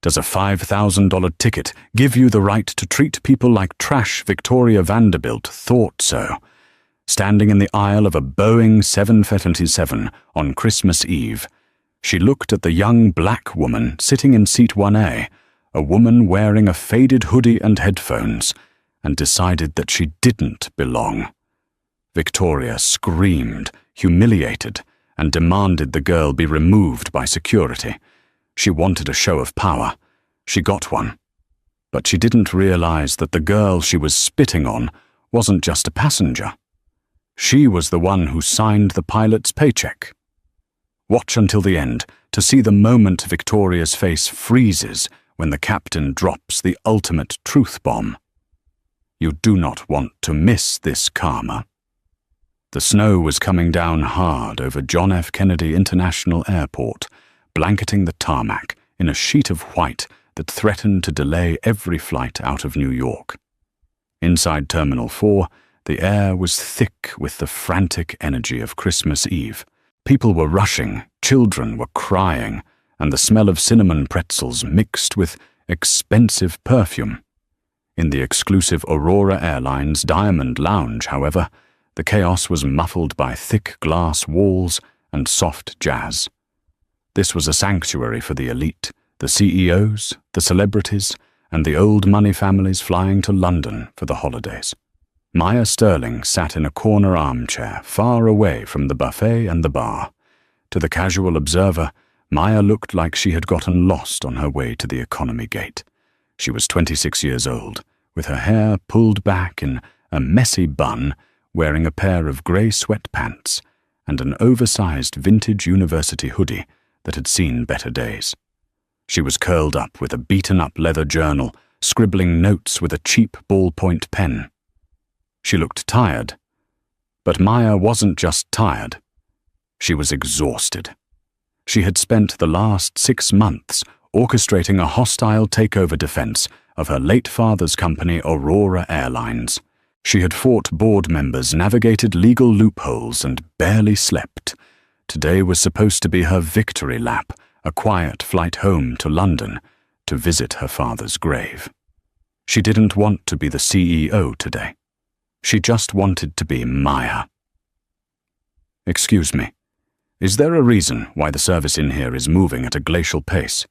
Does a $5,000 ticket give you the right to treat people like trash? Victoria Vanderbilt thought so. Standing in the aisle of a Boeing 747 on Christmas Eve, she looked at the young black woman sitting in seat 1A, a woman wearing a faded hoodie and headphones, and decided that she didn't belong. Victoria screamed, humiliated, and demanded the girl be removed by security. She wanted a show of power. She got one. But she didn't realize that the girl she was spitting on wasn't just a passenger. She was the one who signed the pilot's paycheck. Watch until the end to see the moment Victoria's face freezes when the captain drops the ultimate truth bomb. You do not want to miss this karma. The snow was coming down hard over John F. Kennedy International Airport, blanketing the tarmac in a sheet of white that threatened to delay every flight out of New York. Inside Terminal 4, the air was thick with the frantic energy of Christmas Eve. People were rushing, children were crying, and the smell of cinnamon pretzels mixed with expensive perfume. In the exclusive Aurora Airlines Diamond Lounge, however, the chaos was muffled by thick glass walls and soft jazz. This was a sanctuary for the elite, the CEOs, the celebrities, and the old money families flying to London for the holidays. Maya Sterling sat in a corner armchair far away from the buffet and the bar. To the casual observer, Maya looked like she had gotten lost on her way to the economy gate. She was 26 years old, with her hair pulled back in a messy bun, wearing a pair of grey sweatpants and an oversized vintage university hoodie that had seen better days. She was curled up with a beaten-up leather journal, scribbling notes with a cheap ballpoint pen. She looked tired, but Maya wasn't just tired. She was exhausted. She had spent the last 6 months orchestrating a hostile takeover defense of her late father's company, Aurora Airlines. She had fought board members, navigated legal loopholes, and barely slept. Today was supposed to be her victory lap, a quiet flight home to London to visit her father's grave. She didn't want to be the CEO today. She just wanted to be Maya. "Excuse me, is there a reason why the service in here is moving at a glacial pace?"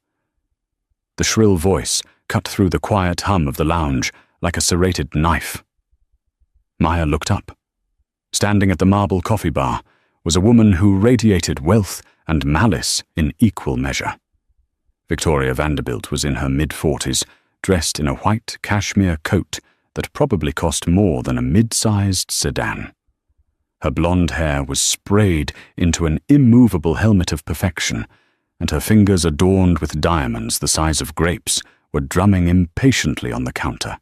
The shrill voice cut through the quiet hum of the lounge like a serrated knife. Maya looked up. Standing at the marble coffee bar was a woman who radiated wealth and malice in equal measure. Victoria Vanderbilt was in her mid-40s, dressed in a white cashmere coat that probably cost more than a mid-sized sedan. Her blonde hair was sprayed into an immovable helmet of perfection, and her fingers adorned with diamonds the size of grapes were drumming impatiently on the counter.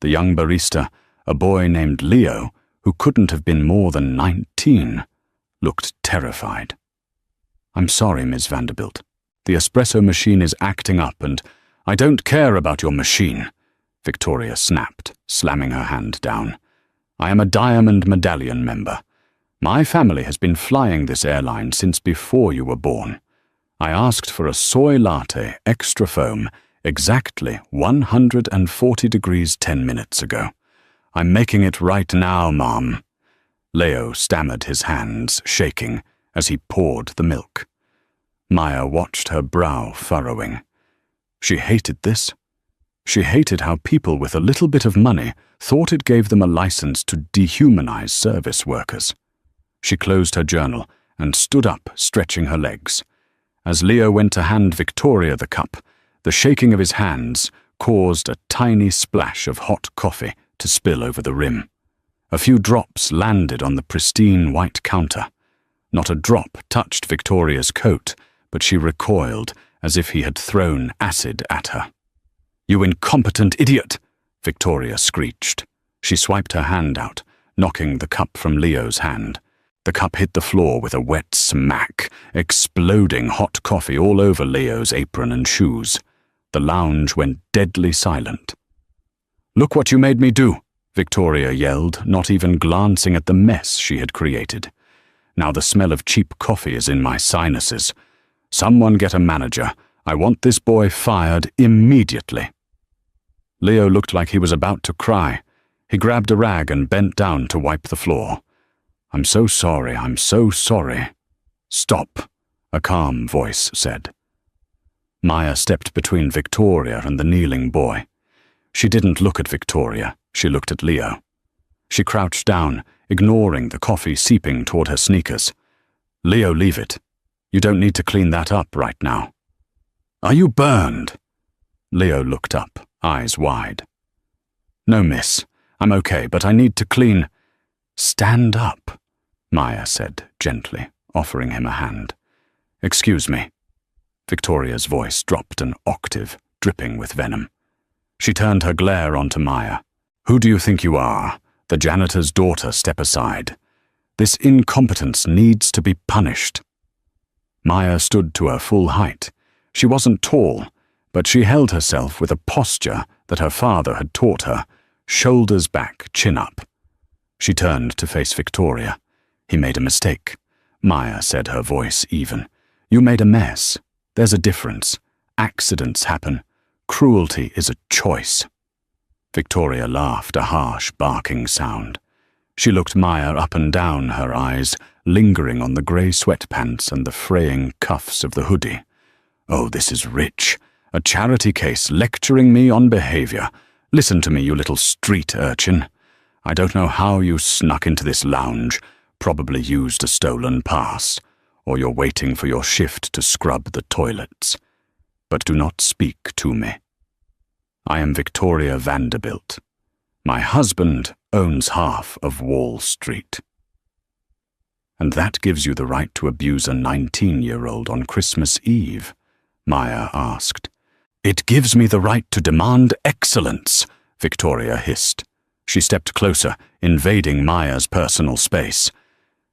The young barista, a boy named Leo, who couldn't have been more than 19, looked terrified. "I'm sorry, Miss Vanderbilt. The espresso machine is acting up, and I don't care about your machine," Victoria snapped, slamming her hand down. "I am a Diamond Medallion member. My family has been flying this airline since before you were born. I asked for a soy latte, extra foam, exactly 140 degrees 10 minutes ago. I'm making it right now, Mom." Leo stammered, his hands shaking as he poured the milk. Maya watched her brow furrowing. She hated this. She hated how people with a little bit of money thought it gave them a license to dehumanize service workers. She closed her journal and stood up, stretching her legs. As Leo went to hand Victoria the cup, the shaking of his hands caused a tiny splash of hot coffee to spill over the rim. A few drops landed on the pristine white counter. Not a drop touched Victoria's coat, but she recoiled as if he had thrown acid at her. "You incompetent idiot!" Victoria screeched. She swiped her hand out, knocking the cup from Leo's hand. The cup hit the floor with a wet smack, exploding hot coffee all over Leo's apron and shoes. The lounge went deadly silent. "Look what you made me do!" Victoria yelled, not even glancing at the mess she had created. "Now the smell of cheap coffee is in my sinuses. Someone get a manager. I want this boy fired immediately." Leo looked like he was about to cry. He grabbed a rag and bent down to wipe the floor. "I'm so sorry, I'm so sorry." "Stop," a calm voice said. Maya stepped between Victoria and the kneeling boy. She didn't look at Victoria, she looked at Leo. She crouched down, ignoring the coffee seeping toward her sneakers. "Leo, leave it. You don't need to clean that up right now." "Are you burned?" Leo looked up, eyes wide. "No, miss. I'm okay, but I need to clean." "Stand up," Maya said gently, offering him a hand. "Excuse me." Victoria's voice dropped an octave, dripping with venom. She turned her glare onto Maya. "Who do you think you are? The janitor's daughter, step aside. This incompetence needs to be punished." Maya stood to her full height. She wasn't tall, but she held herself with a posture that her father had taught her, shoulders back, chin up. She turned to face Victoria. "He made a mistake," Maya said, her voice even. "You made a mess. There's a difference. Accidents happen. Cruelty is a choice." Victoria laughed, a harsh, barking sound. She looked Maya up and down, her eyes lingering on the grey sweatpants and the fraying cuffs of the hoodie. "Oh, this is rich. A charity case lecturing me on behavior. Listen to me, you little street urchin. I don't know how you snuck into this lounge, probably used a stolen pass, or you're waiting for your shift to scrub the toilets. But do not speak to me. I am Victoria Vanderbilt. My husband owns half of Wall Street." "And that gives you the right to abuse a 19-year-old on Christmas Eve?" Maya asked. "It gives me the right to demand excellence," Victoria hissed. She stepped closer, invading Maya's personal space.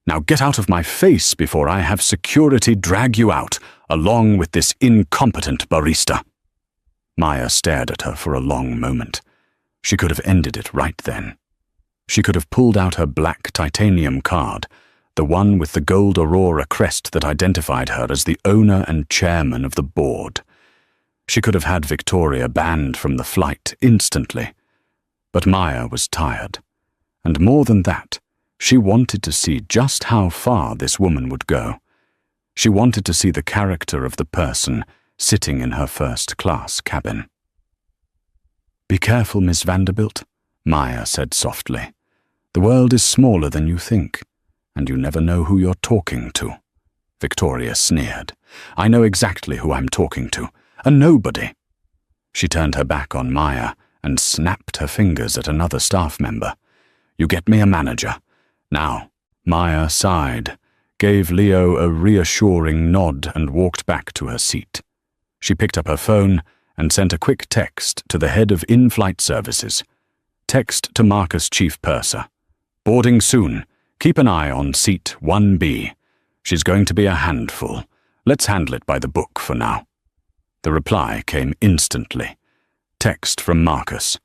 "Now get out of my face before I have security drag you out, along with this incompetent barista." Maya stared at her for a long moment. She could have ended it right then. She could have pulled out her black titanium card, the one with the gold aurora crest that identified her as the owner and chairman of the board. She could have had Victoria banned from the flight instantly. But Maya was tired. And more than that, she wanted to see just how far this woman would go. She wanted to see the character of the person sitting in her first-class cabin. "Be careful, Miss Vanderbilt," Maya said softly. "The world is smaller than you think, and you never know who you're talking to." Victoria sneered. "I know exactly who I'm talking to. A nobody." She turned her back on Maya and snapped her fingers at another staff member. "You get me a manager. Now." Maya sighed, gave Leo a reassuring nod and walked back to her seat. She picked up her phone and sent a quick text to the head of in-flight services. Text to Marcus Chief Purser. "Boarding soon. Keep an eye on seat 1B. She's going to be a handful. Let's handle it by the book for now." The reply came instantly. Text from Marcus.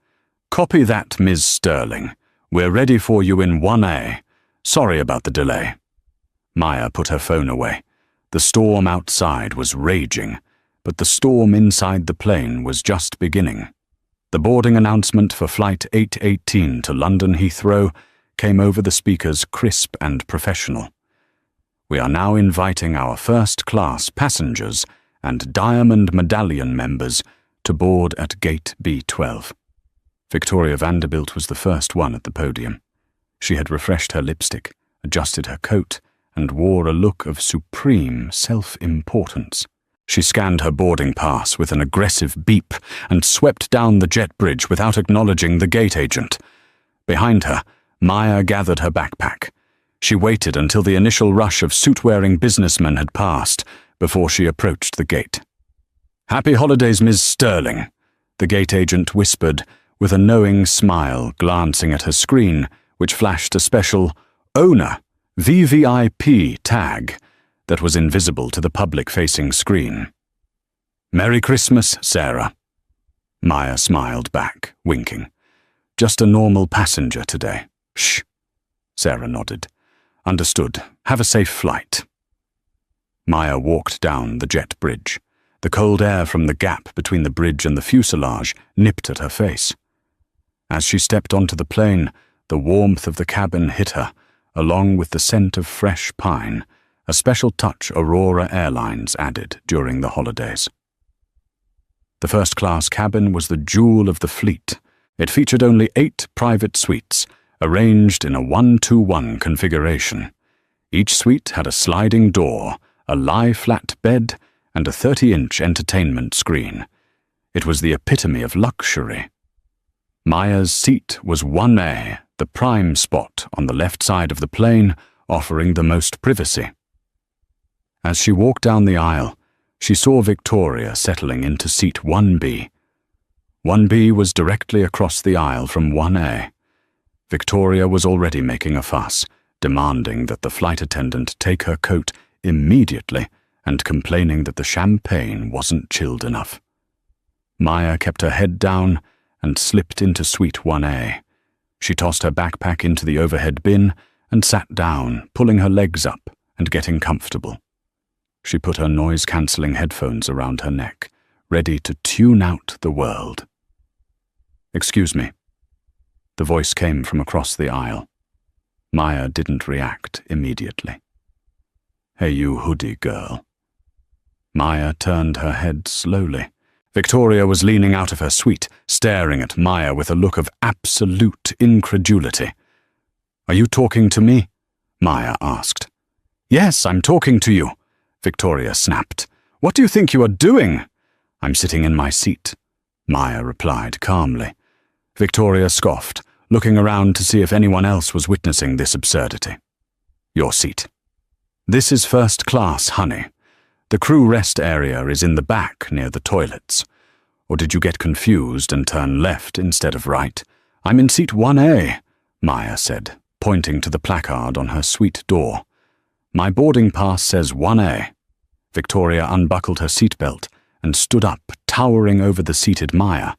"Copy that, Ms. Sterling. We're ready for you in 1A. Sorry about the delay." Maya put her phone away. The storm outside was raging, but the storm inside the plane was just beginning. The boarding announcement for Flight 818 to London Heathrow came over the speakers crisp and professional. "We are now inviting our first-class passengers and Diamond Medallion members to board at Gate B12. Victoria Vanderbilt was the first one at the podium. She had refreshed her lipstick, adjusted her coat, and wore a look of supreme self-importance. She scanned her boarding pass with an aggressive beep and swept down the jet bridge without acknowledging the gate agent. Behind her, Maya gathered her backpack. She waited until the initial rush of suit-wearing businessmen had passed before she approached the gate. "Happy holidays, Ms. Sterling," the gate agent whispered, with a knowing smile glancing at her screen, which flashed a special Owner VVIP tag that was invisible to the public-facing screen. "Merry Christmas, Sarah." Maya smiled back, winking. "Just a normal passenger today." "Shh." Sarah nodded. "Understood. Have a safe flight." Maya walked down the jet bridge. The cold air from the gap between the bridge and the fuselage nipped at her face. As she stepped onto the plane, the warmth of the cabin hit her, along with the scent of fresh pine, a special touch Aurora Airlines added during the holidays. The first-class cabin was the jewel of the fleet. It featured only 8 private suites, arranged in a 1-2-1 configuration. Each suite had a sliding door, a lie-flat bed, and a 30-inch entertainment screen. It was the epitome of luxury. Maya's seat was 1A, the prime spot on the left side of the plane, offering the most privacy. As she walked down the aisle, she saw Victoria settling into seat 1B. 1B was directly across the aisle from 1A. Victoria was already making a fuss, demanding that the flight attendant take her coat immediately and complaining that the champagne wasn't chilled enough. Maya kept her head down and slipped into suite 1A. She tossed her backpack into the overhead bin and sat down, pulling her legs up and getting comfortable. She put her noise-cancelling headphones around her neck, ready to tune out the world. "Excuse me." The voice came from across the aisle. Maya didn't react immediately. "Hey, you hoodie girl." Maya turned her head slowly. Victoria was leaning out of her suite, staring at Maya with a look of absolute incredulity. "Are you talking to me?" Maya asked. "Yes, I'm talking to you," Victoria snapped. "What do you think you are doing?" "I'm sitting in my seat," Maya replied calmly. Victoria scoffed, looking around to see if anyone else was witnessing this absurdity. "Your seat." "This is first class, honey. The crew rest area is in the back near the toilets. Or did you get confused and turn left instead of right? I'm in seat 1A, Maya said, pointing to the placard on her suite door. My boarding pass says 1A. Victoria unbuckled her seatbelt and stood up, towering over the seated Maya.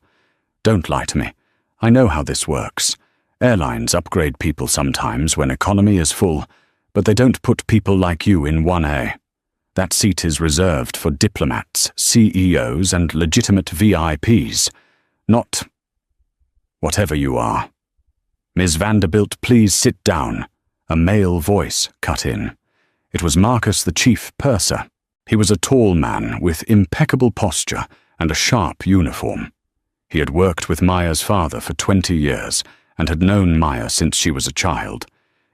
Don't lie to me. I know how this works. Airlines upgrade people sometimes when economy is full, but they don't put people like you in 1A. That seat is reserved for diplomats, CEOs, and legitimate VIPs, not whatever you are. Ms. Vanderbilt, please sit down. A male voice cut in. It was Marcus, the chief purser. He was a tall man with impeccable posture and a sharp uniform. He had worked with Maya's father for 20 years and had known Maya since she was a child.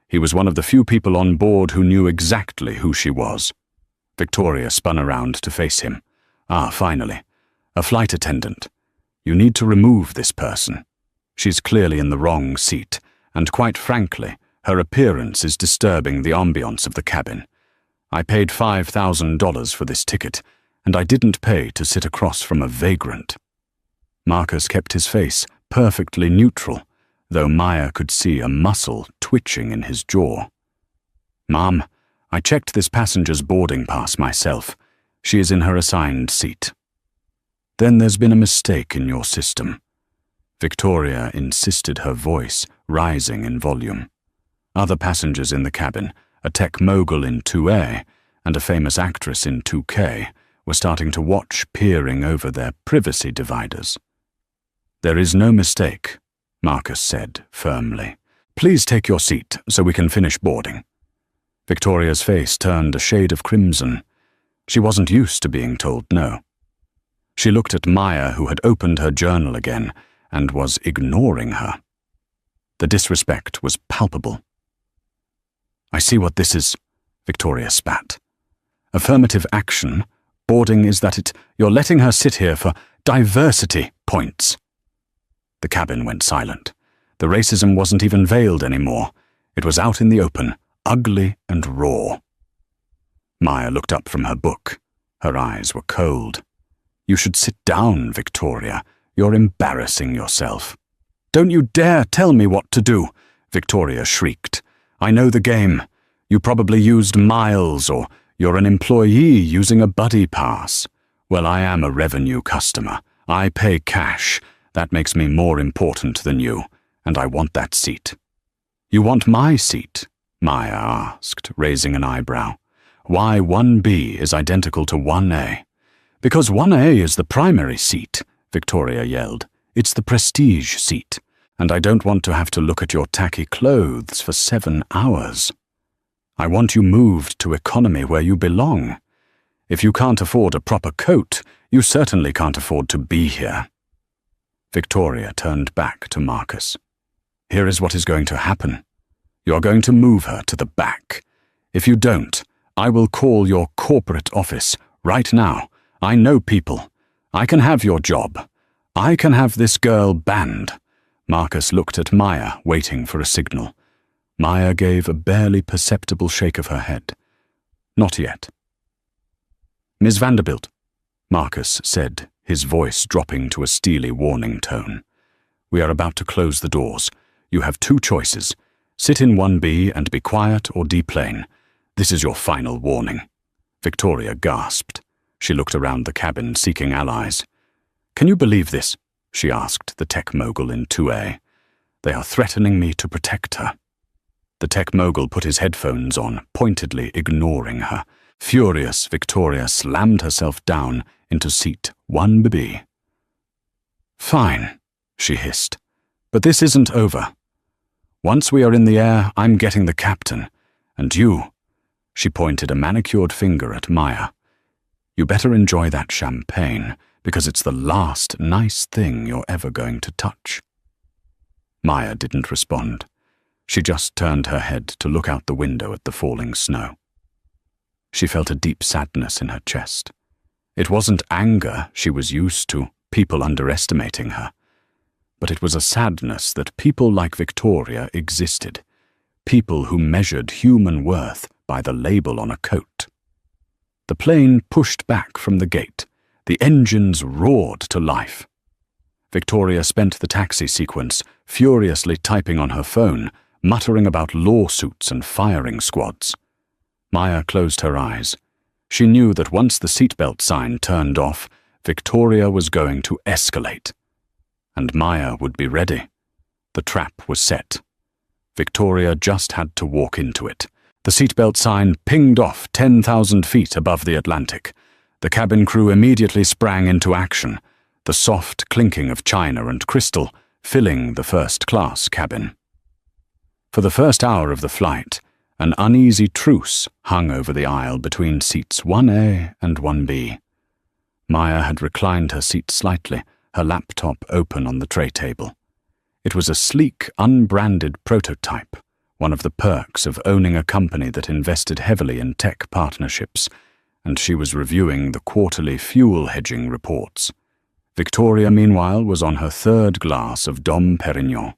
He was one of the few people on board who knew exactly who she was. Victoria spun around to face him. Ah, finally. A flight attendant. You need to remove this person. She's clearly in the wrong seat, and quite frankly, her appearance is disturbing the ambiance of the cabin. I paid $5,000 for this ticket, and I didn't pay to sit across from a vagrant. Marcus kept his face perfectly neutral, though Maya could see a muscle twitching in his jaw. Mom, I checked this passenger's boarding pass myself. She is in her assigned seat. Then there's been a mistake in your system. Victoria insisted, her voice rising in volume. Other passengers in the cabin, a tech mogul in 2A and a famous actress in 2K, were starting to watch, peering over their privacy dividers. There is no mistake, Marcus said firmly. Please take your seat so we can finish boarding. Victoria's face turned a shade of crimson. She wasn't used to being told no. She looked at Maya, who had opened her journal again and was ignoring her. The disrespect was palpable. I see what this is, Victoria spat. Affirmative action, boarding is that you're letting her sit here for diversity points. The cabin went silent. The racism wasn't even veiled anymore. It was out in the open, ugly and raw. Maya looked up from her book. Her eyes were cold. You should sit down, Victoria. You're embarrassing yourself. Don't you dare tell me what to do, Victoria shrieked. I know the game. You probably used miles, or you're an employee using a buddy pass. Well, I am a revenue customer. I pay cash. That makes me more important than you, and I want that seat. You want my seat? Maya asked, raising an eyebrow. Why 1B is identical to 1A? Because 1A is the primary seat, Victoria yelled. It's the prestige seat, and I don't want to have to look at your tacky clothes for 7 hours. I want you moved to economy where you belong. If you can't afford a proper coat, you certainly can't afford to be here. Victoria turned back to Marcus. Here is what is going to happen. You are going to move her to the back. If you don't, I will call your corporate office right now. I know people. I can have your job. I can have this girl banned. Marcus looked at Maya, waiting for a signal. Maya gave a barely perceptible shake of her head. Not yet. Miss Vanderbilt, Marcus said, his voice dropping to a steely warning tone. We are about to close the doors. You have 2 choices. Sit in 1B and be quiet or deplane. This is your final warning. Victoria gasped. She looked around the cabin, seeking allies. Can you believe this? She asked the tech mogul in 2A. They are threatening me to protect her. The tech mogul put his headphones on, pointedly ignoring her. Furious, Victoria slammed herself down into seat 1B. Fine, she hissed. But this isn't over. Once we are in the air, I'm getting the captain. And you, she pointed a manicured finger at Maya. You better enjoy that champagne, because it's the last nice thing you're ever going to touch. Maya didn't respond. She just turned her head to look out the window at the falling snow. She felt a deep sadness in her chest. It wasn't anger she was used to, people underestimating her. But it was a sadness that people like Victoria existed, people who measured human worth by the label on a coat. The plane pushed back from the gate. The engines roared to life. Victoria spent the taxi sequence furiously typing on her phone, muttering about lawsuits and firing squads. Maya closed her eyes. She knew that once the seatbelt sign turned off, Victoria was going to escalate. And Maya would be ready. The trap was set. Victoria just had to walk into it. The seatbelt sign pinged off 10,000 feet above the Atlantic. The cabin crew immediately sprang into action, the soft clinking of china and crystal filling the first-class cabin. For the first hour of the flight, an uneasy truce hung over the aisle between seats 1A and 1B. Maya had reclined her seat slightly, her laptop open on the tray table. It was a sleek, unbranded prototype, one of the perks of owning a company that invested heavily in tech partnerships, and she was reviewing the quarterly fuel hedging reports. Victoria, meanwhile, was on her 3rd glass of Dom Perignon.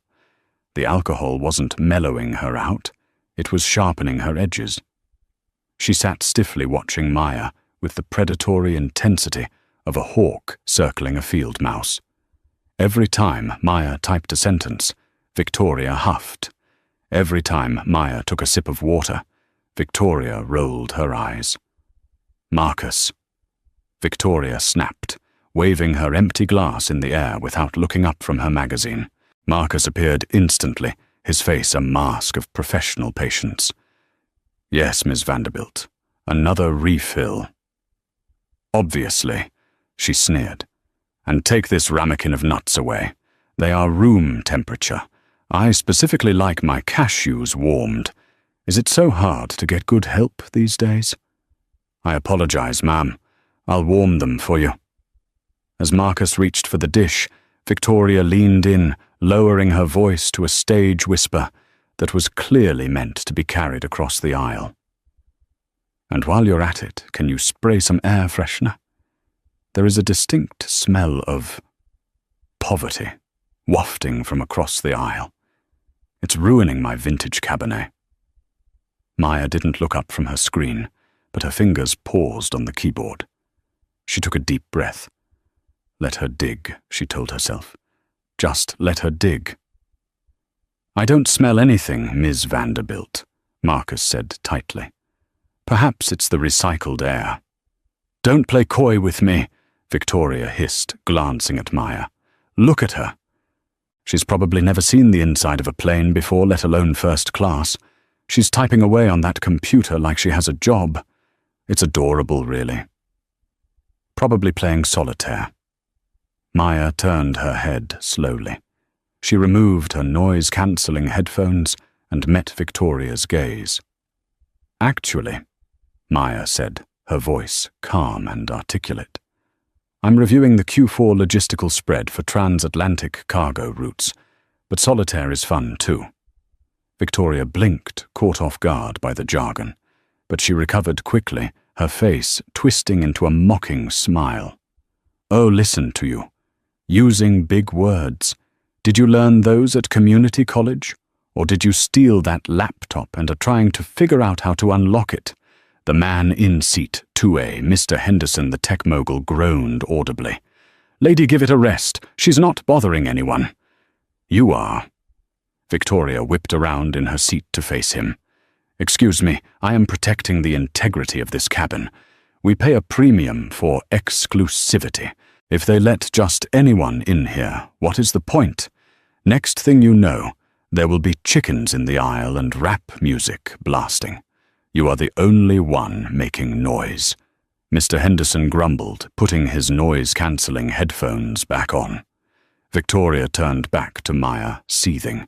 The alcohol wasn't mellowing her out, it was sharpening her edges. She sat stiffly watching Maya with the predatory intensity of a hawk circling a field mouse. Every time Maya typed a sentence, Victoria huffed. Every time Maya took a sip of water, Victoria rolled her eyes. Marcus. Victoria snapped, waving her empty glass in the air without looking up from her magazine. Marcus appeared instantly, his face a mask of professional patience. Yes, Miss Vanderbilt. Another refill. Obviously, she sneered. And take this ramekin of nuts away. They are room temperature. I specifically like my cashews warmed. Is it so hard to get good help these days? I apologize, ma'am. I'll warm them for you. As Marcus reached for the dish, Victoria leaned in, lowering her voice to a stage whisper that was clearly meant to be carried across the aisle. And while you're at it, can you spray some air freshener? There is a distinct smell of poverty wafting from across the aisle. It's ruining my vintage Cabernet. Maya didn't look up from her screen, but her fingers paused on the keyboard. She took a deep breath. Let her dig, she told herself. Just let her dig. I don't smell anything, Ms. Vanderbilt, Marcus said tightly. Perhaps it's the recycled air. Don't play coy with me, Victoria hissed, glancing at Maya. Look at her. She's probably never seen the inside of a plane before, let alone first class. She's typing away on that computer like she has a job. It's adorable, really. Probably playing solitaire. Maya turned her head slowly. She removed her noise-cancelling headphones and met Victoria's gaze. "Actually," Maya said, her voice calm and articulate, "I'm reviewing the Q4 logistical spread for transatlantic cargo routes, but solitaire is fun too." Victoria blinked, caught off guard by the jargon, but she recovered quickly, her face twisting into a mocking smile. "Oh, listen to you. Using big words. Did you learn those at community college? Or did you steal that laptop and are trying to figure out how to unlock it?" The man in seat 2A, Mr. Henderson, the tech mogul, groaned audibly. "Lady, give it a rest. She's not bothering anyone." "You are." Victoria whipped around in her seat to face him. "Excuse me, I am protecting the integrity of this cabin. We pay a premium for exclusivity. If they let just anyone in here, what is the point? Next thing you know, there will be chickens in the aisle and rap music blasting. You are the only one making noise." Mr. Henderson grumbled, putting his noise-cancelling headphones back on. Victoria turned back to Maya, seething.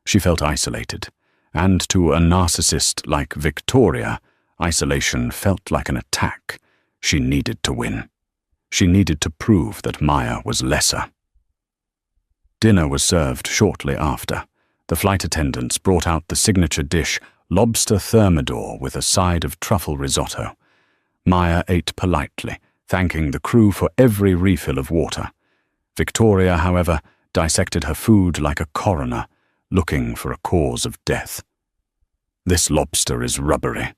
She felt isolated, and to a narcissist like Victoria, isolation felt like an attack. She needed to win. She needed to prove that Maya was lesser. Dinner was served shortly after. The flight attendants brought out the signature dish, lobster thermidor with a side of truffle risotto. Maya ate politely, thanking the crew for every refill of water. Victoria, however, dissected her food like a coroner, looking for a cause of death. "This lobster is rubbery,"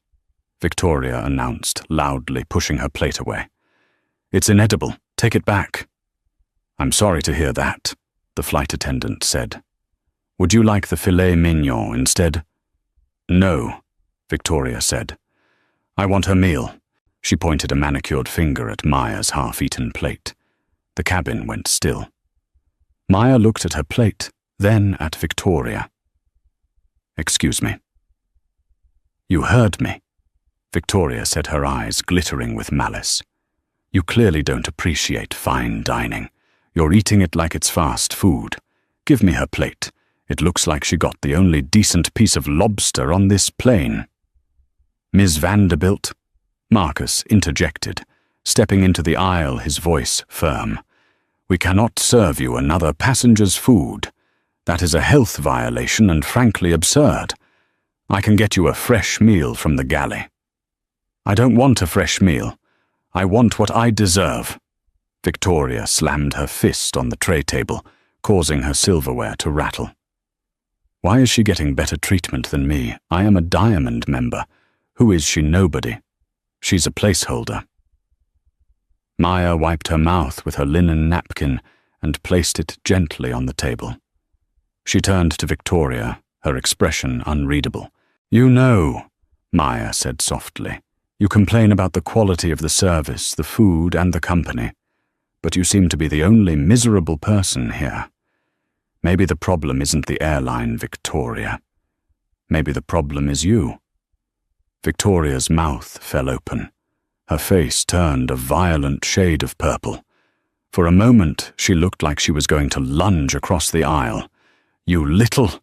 Victoria announced, loudly pushing her plate away. "It's inedible. Take it back." "I'm sorry to hear that," the flight attendant said. "Would you like the filet mignon instead?" "No," Victoria said. "I want her meal." She pointed a manicured finger at Maya's half-eaten plate. The cabin went still. Maya looked at her plate, then at Victoria. "Excuse me." "You heard me," Victoria said, her eyes glittering with malice. "You clearly don't appreciate fine dining. You're eating it like it's fast food. Give me her plate. It looks like she got the only decent piece of lobster on this plane." "Ms. Vanderbilt," Marcus interjected, stepping into the aisle, his voice firm. "We cannot serve you another passenger's food. That is a health violation and frankly absurd. I can get you a fresh meal from the galley." "I don't want a fresh meal. I want what I deserve." Victoria slammed her fist on the tray table, causing her silverware to rattle. "Why is she getting better treatment than me? I am a Diamond member. Who is she? Nobody. She's a placeholder." Maya wiped her mouth with her linen napkin and placed it gently on the table. She turned to Victoria, her expression unreadable. "You know," Maya said softly, "you complain about the quality of the service, the food, and the company. But you seem to be the only miserable person here. Maybe the problem isn't the airline, Victoria. Maybe the problem is you." Victoria's mouth fell open. Her face turned a violent shade of purple. For a moment, she looked like she was going to lunge across the aisle. "You little—"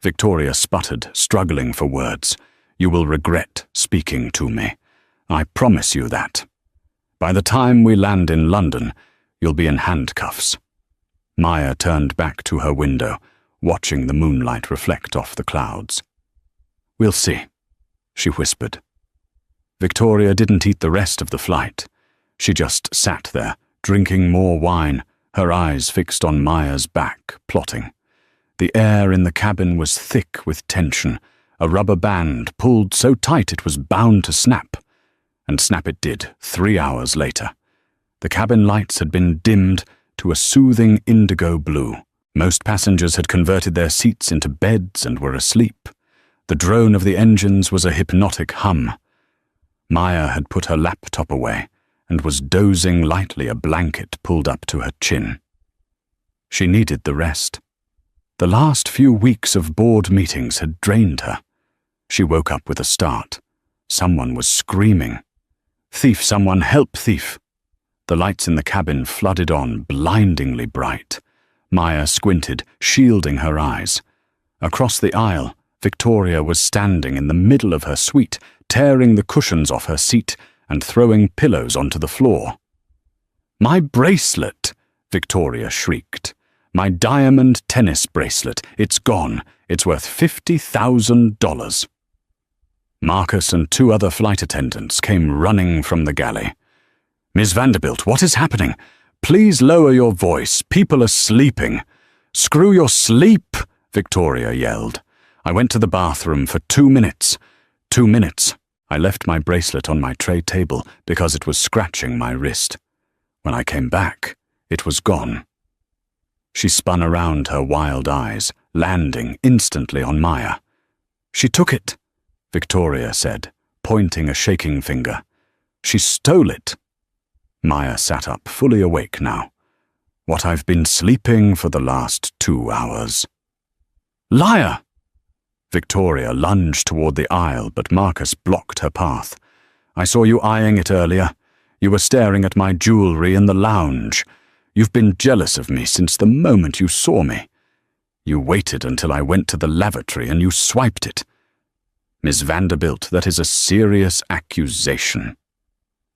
Victoria sputtered, struggling for words. "You will regret speaking to me. I promise you that. By the time we land in London, you'll be in handcuffs." Maya turned back to her window, watching the moonlight reflect off the clouds. "We'll see," she whispered. Victoria didn't eat the rest of the flight. She just sat there, drinking more wine, her eyes fixed on Maya's back, plotting. The air in the cabin was thick with tension, a rubber band pulled so tight it was bound to snap. And snap it did, 3 hours later. The cabin lights had been dimmed to a soothing indigo blue. Most passengers had converted their seats into beds and were asleep. The drone of the engines was a hypnotic hum. Maya had put her laptop away and was dozing lightly, a blanket pulled up to her chin. She needed the rest. The last few weeks of board meetings had drained her. She woke up with a start. Someone was screaming. "Thief, someone help, thief!" The lights in the cabin flooded on, blindingly bright. Maya squinted, shielding her eyes. Across the aisle, Victoria was standing in the middle of her suite, tearing the cushions off her seat and throwing pillows onto the floor. "My bracelet!" Victoria shrieked. "My diamond tennis bracelet. It's gone. It's worth $50,000. Marcus and 2 other flight attendants came running from the galley. "Miss Vanderbilt, what is happening? Please lower your voice. People are sleeping." "Screw your sleep," Victoria yelled. "I went to the bathroom for 2 minutes. 2 minutes. I left my bracelet on my tray table because it was scratching my wrist. When I came back, it was gone." She spun around, her wild eyes, landing instantly on Maya. "She took it," Victoria said, pointing a shaking finger. "She stole it." Maya sat up, fully awake now. "What I've been sleeping for the last 2 hours." "Liar!" Victoria lunged toward the aisle, but Marcus blocked her path. "I saw you eyeing it earlier. You were staring at my jewelry in the lounge. You've been jealous of me since the moment you saw me. You waited until I went to the lavatory and you swiped it. Miss Vanderbilt, that is a serious accusation."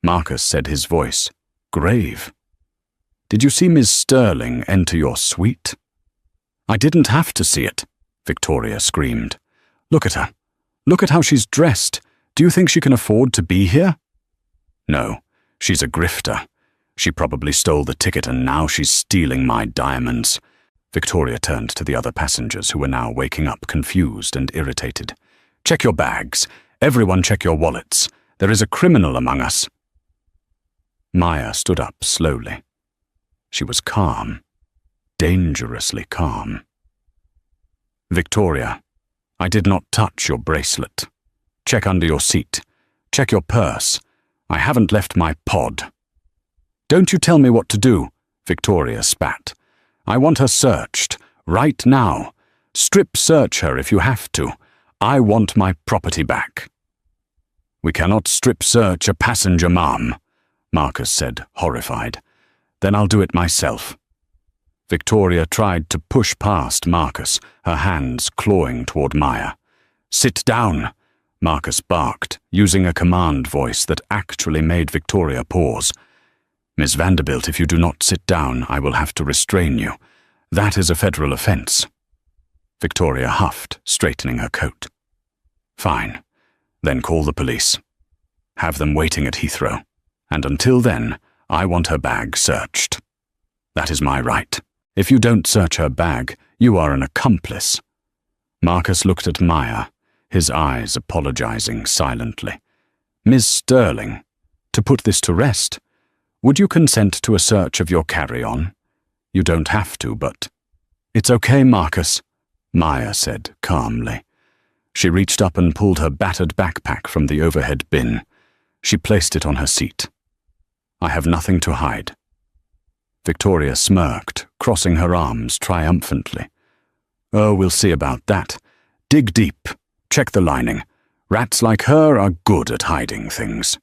Marcus said, his voice grave. "Did you see Miss Sterling enter your suite?" "I didn't have to see it," Victoria screamed. "Look at her. Look at how she's dressed. Do you think she can afford to be here?" "No, she's a grifter. She probably stole the ticket and now she's stealing my diamonds." Victoria turned to the other passengers who were now waking up confused and irritated. "Check your bags. Everyone check your wallets. There is a criminal among us." Maya stood up slowly. She was calm, dangerously calm. "Victoria, I did not touch your bracelet. Check under your seat. Check your purse. I haven't left my pod." "Don't you tell me what to do," Victoria spat. "I want her searched, right now. Strip search her if you have to. I want my property back." "We cannot strip search a passenger, ma'am," Marcus said, horrified. "Then I'll do it myself." Victoria tried to push past Marcus, her hands clawing toward Maya. "Sit down," Marcus barked, using a command voice that actually made Victoria pause. "Miss Vanderbilt, if you do not sit down, I will have to restrain you. That is a federal offense." Victoria huffed, straightening her coat. "Fine. Then call the police. Have them waiting at Heathrow. And until then, I want her bag searched. That is my right. If you don't search her bag, you are an accomplice." Marcus looked at Maya, his eyes apologizing silently. "Miss Sterling, to put this to rest, would you consent to a search of your carry-on? You don't have to, but—" "It's okay, Marcus," Maya said calmly. She reached up and pulled her battered backpack from the overhead bin. She placed it on her seat. "I have nothing to hide." Victoria smirked, crossing her arms triumphantly. "Oh, we'll see about that. Dig deep. Check the lining. Rats like her are good at hiding things."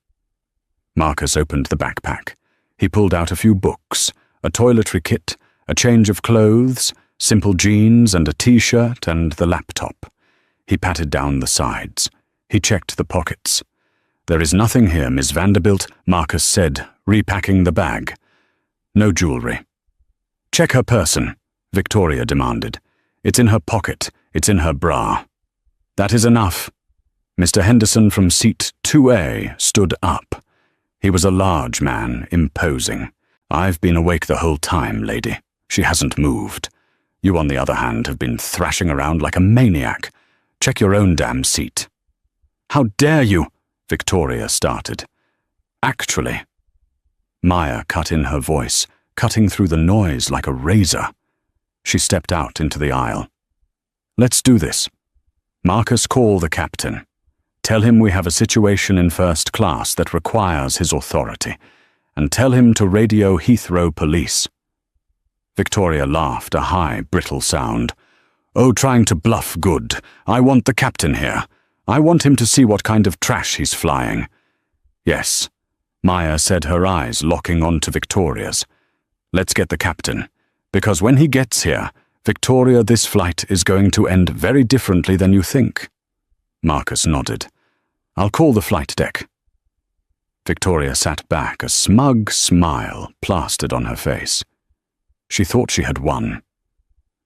Marcus opened the backpack. He pulled out a few books, a toiletry kit, a change of clothes, simple jeans and a t-shirt, and the laptop. He patted down the sides. He checked the pockets. "There is nothing here, Miss Vanderbilt," Marcus said, repacking the bag. "No jewelry." "Check her person," Victoria demanded. "It's in her pocket. It's in her bra." "That is enough." Mr. Henderson from seat 2A stood up. He was a large man, imposing. "I've been awake the whole time, lady. She hasn't moved. You, on the other hand, have been thrashing around like a maniac. Check your own damn seat." "How dare you?" Victoria started. "Actually—" Maya cut in her voice, cutting through the noise like a razor. She stepped out into the aisle. "Let's do this. Marcus, call the captain. Tell him we have a situation in first class that requires his authority, and tell him to radio Heathrow police." Victoria laughed, a high, brittle sound. "Oh, trying to bluff good. I want the captain here. I want him to see what kind of trash he's flying." "Yes." Maya said, her eyes locking onto Victoria's. "Let's get the captain, because when he gets here, Victoria, this flight is going to end very differently than you think." Marcus nodded. "I'll call the flight deck." Victoria sat back, a smug smile plastered on her face. She thought she had won.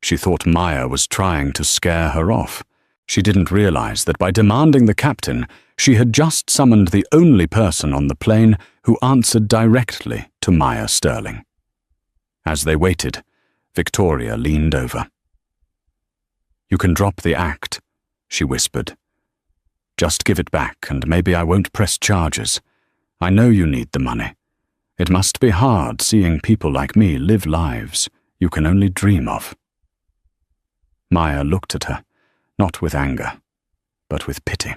She thought Maya was trying to scare her off. She didn't realize that by demanding the captain, she had just summoned the only person on the plane who answered directly to Maya Sterling. As they waited, Victoria leaned over. "You can drop the act," she whispered. "Just give it back, and maybe I won't press charges. I know you need the money. It must be hard seeing people like me live lives you can only dream of." Maya looked at her, not with anger, but with pity.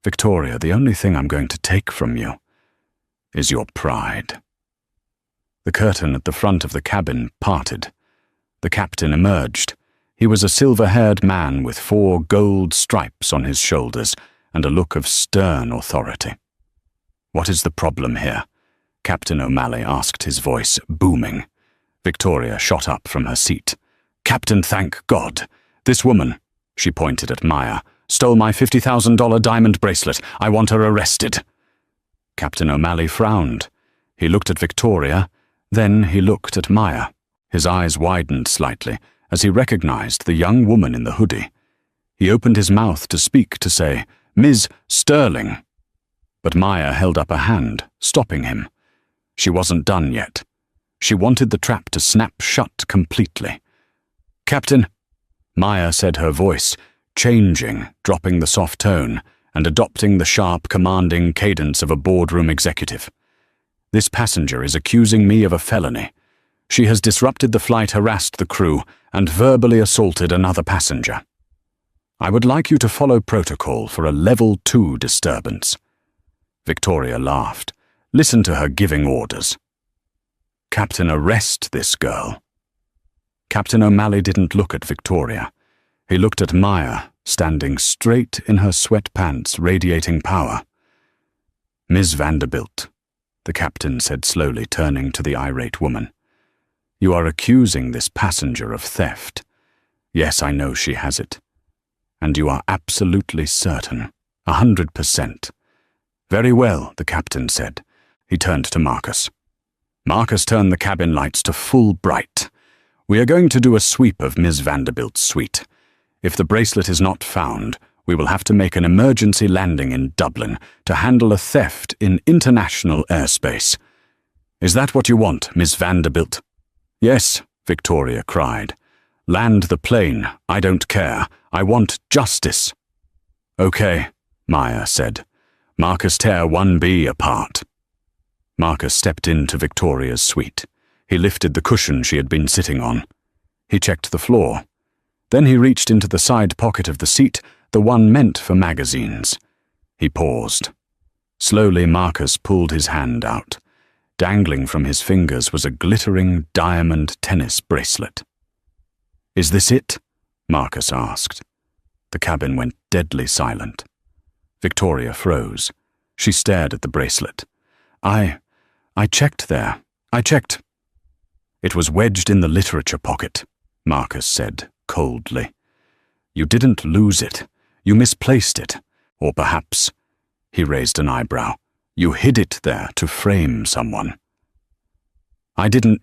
"Victoria, the only thing I'm going to take from you is your pride." The curtain at the front of the cabin parted. The captain emerged. He was a silver-haired man with 4 gold stripes on his shoulders and a look of stern authority. "What is the problem here?" Captain O'Malley asked, his voice booming. Victoria shot up from her seat. "Captain, thank God. This woman," she pointed at Maya, "stole my $50,000 diamond bracelet. I want her arrested." Captain O'Malley frowned. He looked at Victoria, then he looked at Maya. His eyes widened slightly as he recognized the young woman in the hoodie. He opened his mouth to speak, to say, "Ms. Sterling." But Maya held up a hand, stopping him. She wasn't done yet. She wanted the trap to snap shut completely. "Captain," Maya said, her voice changing, dropping the soft tone and adopting the sharp, commanding cadence of a boardroom executive. "This passenger is accusing me of a felony. She has disrupted the flight, harassed the crew, and verbally assaulted another passenger. I would like you to follow protocol for a level 2 disturbance." Victoria laughed. "Listen to her giving orders." "Captain, arrest this girl." Captain O'Malley didn't look at Victoria. He looked at Maya, standing straight in her sweatpants, radiating power. "Ms. Vanderbilt," the captain said slowly, turning to the irate woman, "you are accusing this passenger of theft. Yes, I know she has it. And you are absolutely certain, 100%. "Very well," the captain said. He turned to Marcus. "Marcus, turn the cabin lights to full bright. We are going to do a sweep of Ms. Vanderbilt's suite. If the bracelet is not found, we will have to make an emergency landing in Dublin to handle a theft in international airspace. Is that what you want, Ms. Vanderbilt?" "Yes," Victoria cried. "Land the plane. I don't care. I want justice." "Okay," Maya said. "Marcus, tear 1B apart." Marcus stepped into Victoria's suite. He lifted the cushion she had been sitting on. He checked the floor. Then he reached into the side pocket of the seat, the one meant for magazines. He paused. Slowly, Marcus pulled his hand out. Dangling from his fingers was a glittering diamond tennis bracelet. "Is this it?" Marcus asked. The cabin went deadly silent. Victoria froze. She stared at the bracelet. I checked there. I checked." "It was wedged in the literature pocket," Marcus said coldly. "You didn't lose it. You misplaced it. Or perhaps," he raised an eyebrow, "you hid it there to frame someone." "I didn't,"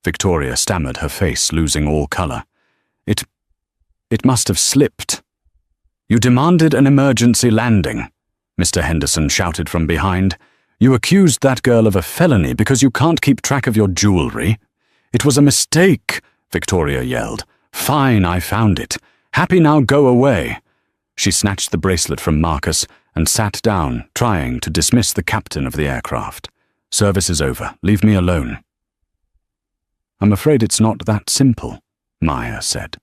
Victoria stammered, her face losing all color. It must have slipped." "You demanded an emergency landing," Mr. Henderson shouted from behind. "You accused that girl of a felony because you can't keep track of your jewelry." "It was a mistake," Victoria yelled. "Fine, I found it. Happy now, go away." She snatched the bracelet from Marcus and sat down, trying to dismiss the captain of the aircraft. "Service is over. Leave me alone." "I'm afraid it's not that simple," Maya said.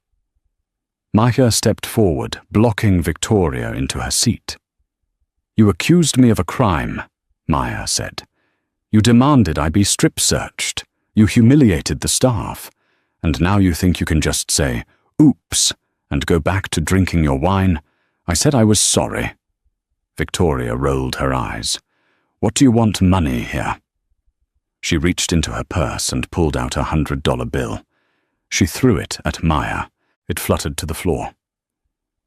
Maya stepped forward, blocking Victoria into her seat. "You accused me of a crime," Maya said. "You demanded I be strip-searched. You humiliated the staff. And now you think you can just say, 'Oops,' and go back to drinking your wine. I said I was sorry." Victoria rolled her eyes. What do you want money here?" She reached into her purse and pulled out a $100 bill. She threw it at Maya. It fluttered to the floor.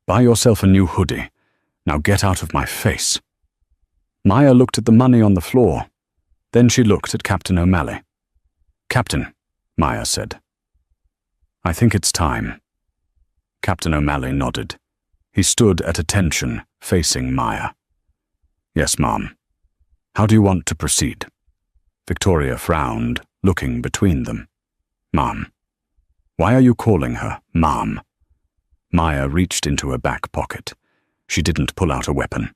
"Buy yourself a new hoodie. Now get out of my face." Maya looked at the money on the floor. Then she looked at Captain O'Malley. "Captain," Maya said. "I think it's time." Captain O'Malley nodded. He stood at attention, facing Maya. "Yes, ma'am. How do you want to proceed?" Victoria frowned, looking between them. "Ma'am. Why are you calling her ma'am?" Maya reached into her back pocket. She didn't pull out a weapon.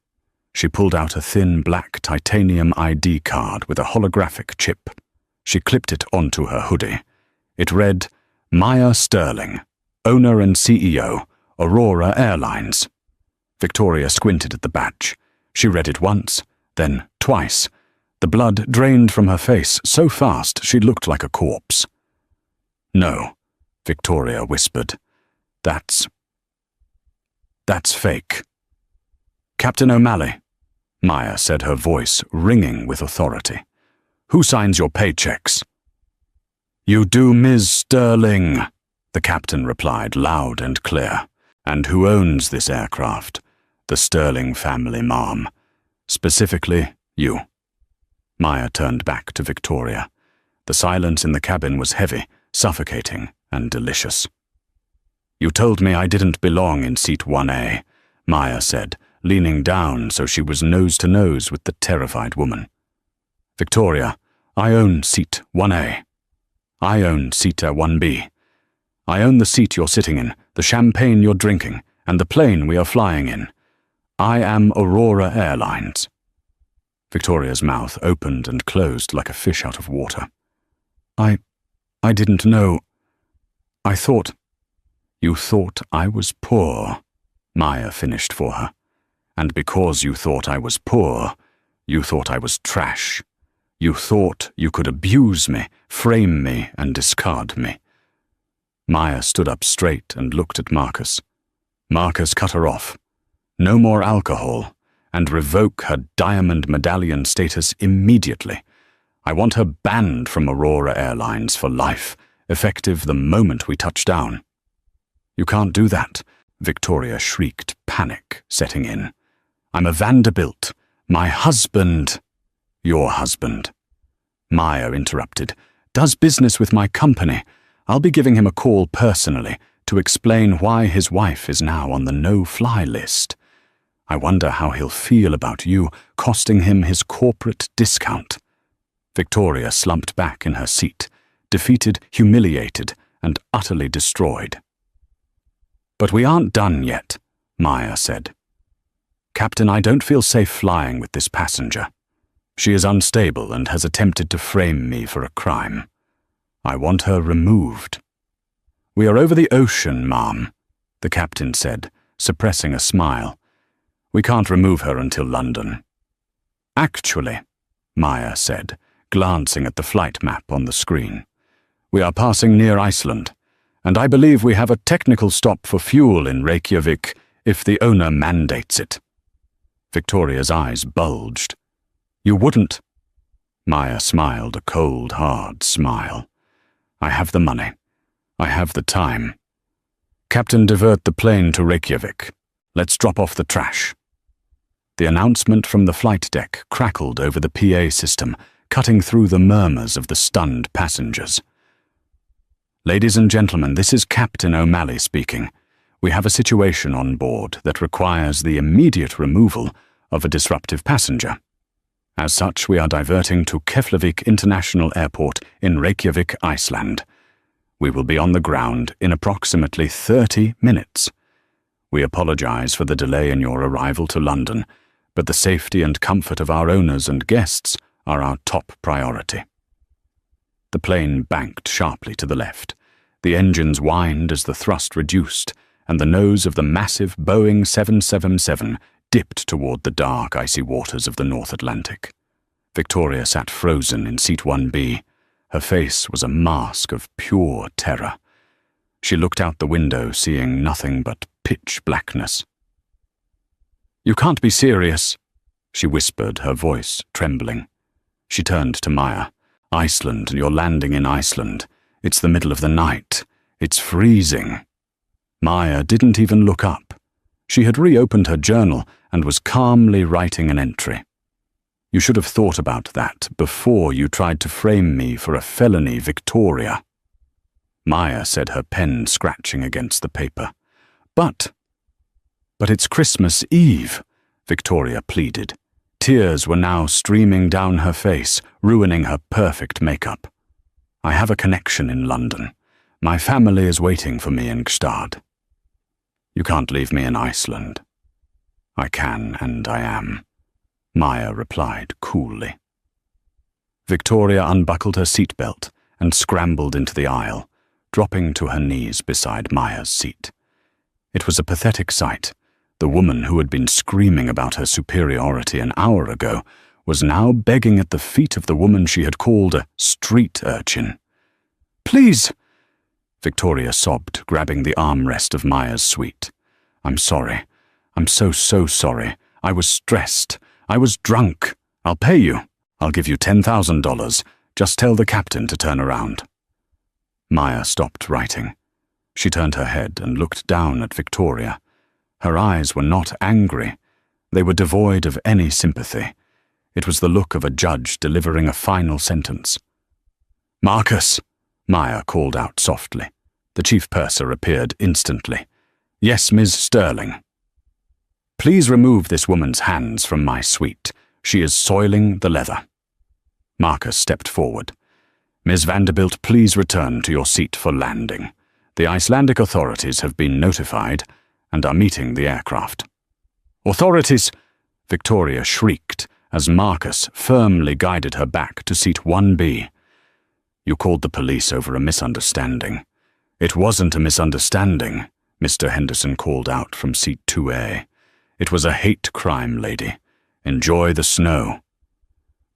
She pulled out a thin black titanium ID card with a holographic chip. She clipped it onto her hoodie. It read, "Maya Sterling, owner and CEO, Aurora Airlines." Victoria squinted at the badge. She read it once, then twice. The blood drained from her face so fast she looked like a corpse. "No," Victoria whispered. That's fake." "Captain O'Malley," Maya said, her voice ringing with authority. "Who signs your paychecks?" "You do, Ms. Sterling," the captain replied loud and clear. "And who owns this aircraft? The Sterling family, ma'am. Specifically, you." Maya turned back to Victoria. The silence in the cabin was heavy, suffocating, and delicious. "You told me I didn't belong in seat 1A, Maya said, leaning down so she was nose to nose with the terrified woman. "Victoria, I own seat 1A. I own seat 1B. I own the seat you're sitting in, the champagne you're drinking, and the plane we are flying in. I am Aurora Airlines." Victoria's mouth opened and closed like a fish out of water. I didn't know. I thought..." "You thought I was poor," Maya finished for her. "And because you thought I was poor, you thought I was trash. You thought you could abuse me, frame me, and discard me." Maya stood up straight and looked at Marcus. Marcus cut her off. No more alcohol, and revoke her diamond medallion status immediately. I want her banned from Aurora Airlines for life, effective the moment we touch down. "You can't do that," Victoria shrieked, panic setting in. "I'm a Vanderbilt. My husband—" "Your husband," Maya interrupted, "does business with my company. I'll be giving him a call personally to explain why his wife is now on the no-fly list. I wonder how he'll feel about you costing him his corporate discount." Victoria slumped back in her seat, defeated, humiliated, and utterly destroyed. "But we aren't done yet," Maya said. "Captain, I don't feel safe flying with this passenger. She is unstable and has attempted to frame me for a crime. I want her removed." "We are over the ocean, ma'am," the captain said, suppressing a smile. "We can't remove her until London." "Actually," Maya said, glancing at the flight map on the screen, "we are passing near Iceland, and I believe we have a technical stop for fuel in Reykjavik if the owner mandates it." Victoria's eyes bulged. "You wouldn't?" Maya smiled a cold, hard smile. "I have the money. I have the time. Captain, divert the plane to Reykjavik. Let's drop off the trash." The announcement from the flight deck crackled over the PA system, cutting through the murmurs of the stunned passengers. "Ladies and gentlemen, this is Captain O'Malley speaking. We have a situation on board that requires the immediate removal of a disruptive passenger. As such, we are diverting to Keflavik International Airport in Reykjavik, Iceland. We will be on the ground in approximately 30 minutes. We apologize for the delay in your arrival to London, but the safety and comfort of our owners and guests are our top priority." The plane banked sharply to the left. The engines whined as the thrust reduced, and the nose of the massive Boeing 777 dipped toward the dark, icy waters of the North Atlantic. Victoria sat frozen in seat 1B. Her face was a mask of pure terror. She looked out the window, seeing nothing but pitch blackness. "You can't be serious," she whispered, her voice trembling. She turned to Maya. "Iceland, you're landing in Iceland. It's the middle of the night. It's freezing." Maya didn't even look up. She had reopened her journal and was calmly writing an entry. "You should have thought about that before you tried to frame me for a felony, Victoria." Maya said, her pen scratching against the paper. But it's Christmas Eve," Victoria pleaded. Tears were now streaming down her face, ruining her perfect makeup. "I have a connection in London. My family is waiting for me in Gstad." "You can't leave me in Iceland." "I can, and I am," Maya replied coolly. Victoria unbuckled her seatbelt and scrambled into the aisle, dropping to her knees beside Maya's seat. It was a pathetic sight. The woman who had been screaming about her superiority an hour ago was now begging at the feet of the woman she had called a street urchin. "Please!" Victoria sobbed, grabbing the armrest of Maya's suite. "I'm sorry. I'm so sorry. I was stressed. I was drunk. I'll pay you. I'll give you $10,000. Just tell the captain to turn around." Maya stopped writing. She turned her head and looked down at Victoria. Her eyes were not angry. They were devoid of any sympathy. It was the look of a judge delivering a final sentence. "Marcus!" Maya called out softly. The chief purser appeared instantly. "Yes, Ms. Sterling." "Please remove this woman's hands from my suite. She is soiling the leather." Marcus stepped forward. "Ms. Vanderbilt, please return to your seat for landing. The Icelandic authorities have been notified and are meeting the aircraft." "Authorities!" Victoria shrieked as Marcus firmly guided her back to seat 1B. "You called the police over a misunderstanding." "It wasn't a misunderstanding," Mr. Henderson called out from seat 2A. "It was a hate crime, lady. Enjoy the snow."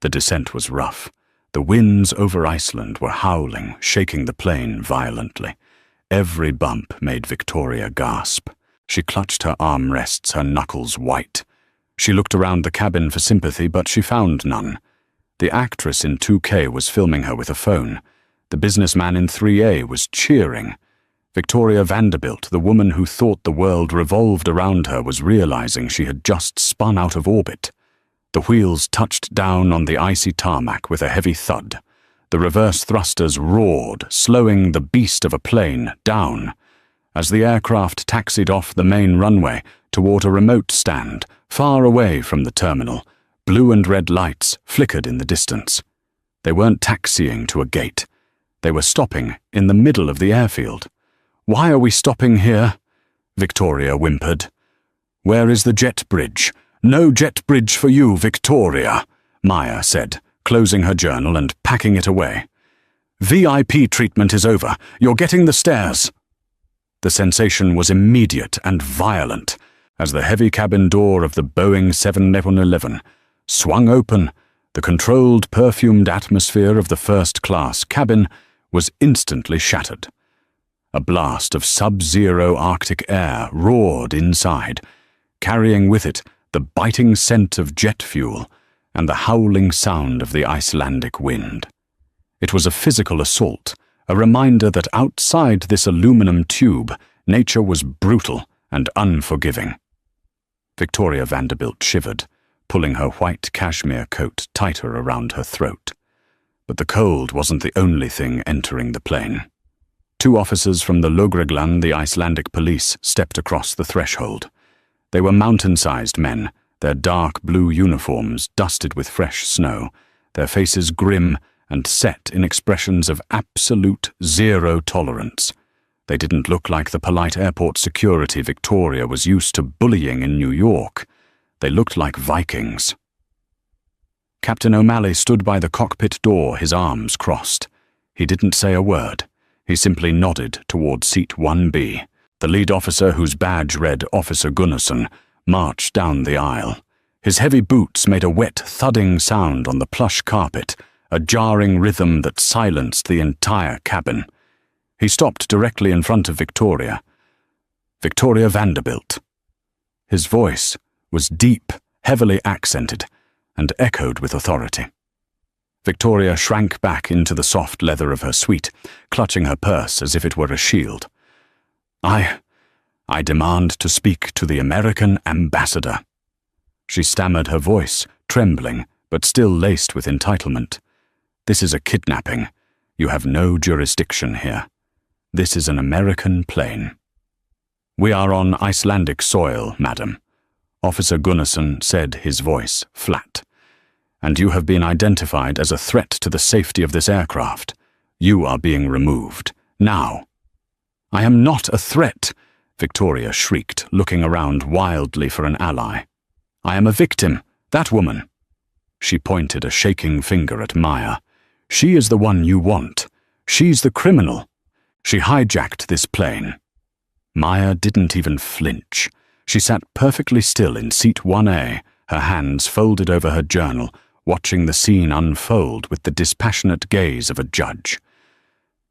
The descent was rough. The winds over Iceland were howling, shaking the plane violently. Every bump made Victoria gasp. She clutched her armrests, her knuckles white. She looked around the cabin for sympathy, but she found none. The actress in 2K was filming her with a phone. The businessman in 3A was cheering. Victoria Vanderbilt, the woman who thought the world revolved around her, was realizing she had just spun out of orbit. The wheels touched down on the icy tarmac with a heavy thud. The reverse thrusters roared, slowing the beast of a plane down. As the aircraft taxied off the main runway toward a remote stand, far away from the terminal, blue and red lights flickered in the distance. They weren't taxiing to a gate. They were stopping in the middle of the airfield. "Why are we stopping here?" Victoria whimpered. "Where is the jet bridge?" "No jet bridge for you, Victoria," Maya said, closing her journal and packing it away. "VIP treatment is over. You're getting the stairs." The sensation was immediate and violent as the heavy cabin door of the Boeing 711 swung open. The controlled, perfumed atmosphere of the first-class cabin was instantly shattered. A blast of sub-zero Arctic air roared inside, carrying with it the biting scent of jet fuel and the howling sound of the Icelandic wind. It was a physical assault, a reminder that outside this aluminum tube, nature was brutal and unforgiving. Victoria Vanderbilt shivered, pulling her white cashmere coat tighter around her throat. But the cold wasn't the only thing entering the plane. 2 officers from the Lögreglan, the Icelandic police, stepped across the threshold. They were mountain-sized men, their dark blue uniforms dusted with fresh snow, their faces grim and set in expressions of absolute zero tolerance. They didn't look like the polite airport security Victoria was used to bullying in New York. They looked like Vikings. Captain O'Malley stood by the cockpit door, his arms crossed. He didn't say a word. He simply nodded toward seat 1B. The lead officer, whose badge read Officer Gunnarsson, marched down the aisle. His heavy boots made a wet, thudding sound on the plush carpet, a jarring rhythm that silenced the entire cabin. He stopped directly in front of Victoria. "Victoria Vanderbilt." His voice was deep heavily accented, and echoed with authority. Victoria shrank back into the soft leather of her suite, clutching her purse as if it were a shield. I demand to speak to the American ambassador." She stammered, her voice trembling, but still laced with entitlement. "This is a kidnapping. You have no jurisdiction here. This is an American plane." "We are on Icelandic soil, madam," Officer Gunnarsson said, his voice flat. "And you have been identified as a threat to the safety of this aircraft. You are being removed. Now." "I am not a threat," Victoria shrieked, looking around wildly for an ally. "I am a victim, that woman." She pointed a shaking finger at Maya. "She is the one you want. She's the criminal. She hijacked this plane." Maya didn't even flinch. She sat perfectly still in seat 1A, her hands folded over her journal, watching the scene unfold with the dispassionate gaze of a judge.